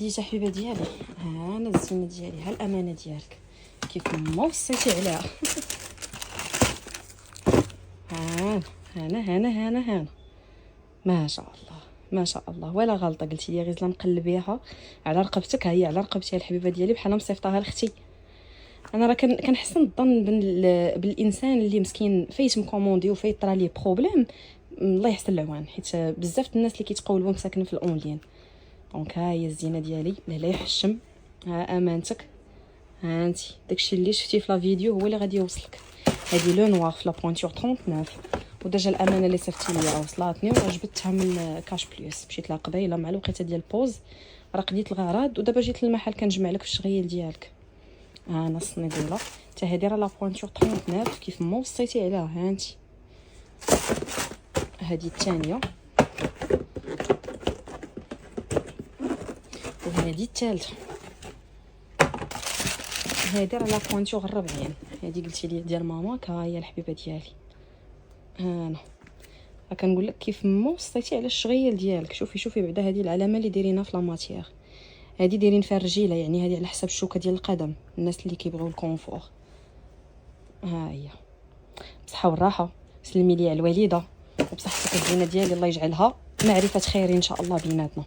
ديجا حبيبه ديالي، ها انا الزينه ديالي، ها الامانه ديالك كيف ما وصيتي عليها. ها هنا ما شاء الله ما شاء الله، ولا غلطه قلتي لي غير نقلبيها على رقبتك. ها هي على رقبتي الحبيبه ديالي، بحال مصيفطاها لختي. انا راه كنحسن الظن بالانسان اللي مسكين فايت مكوموندي وفايت طرا ليه بروبليم، الله يحسن العوان، حيت بزاف الناس اللي كيتقولوا مساكنين في الاونلاين. دونك ها هي الزينه ديالي، لا يحشم. ها امانتك، ها انتي داكشي اللي شفتي في لا فيديو هو اللي غادي يوصلك. هذه لو نوار في لا بوينتور 39، وديجا الامانه اللي صيفطتي ليا وصلاتني وعجبتها من كاش بليس. مشيت لها قبيله مع الوقيته ديال البوز، راه قديت الغراض ودابا جيت للمحل كنجمع لك الشغيل ديالك. ها انا الصنيديله حتى هذه راه لا بوينتور 39 كيف ما وصيتي عليها. ها انتي هذه الثانيه، وهذه الثالثه. هذه راه لا بوينتور 40، هذه قلتي لي ديال ماماك. ها هي الحبيبه ديالي، انا كنقول لك كيف ما وصيتي على الشغيل ديالك. شوفي بعدا هذه العلامه اللي دايرينها في لا ماتيير، هذه دايرين فيها الرجيله، يعني هذه على حسب الشوكه ديال القدم، الناس اللي كيبغيو الكونفور. ها هي بصحه والراحه، سلمي لي على الوالده وبصحتك الزينه ديالي، الله يجعلها معرفه خير ان شاء الله بيناتنا.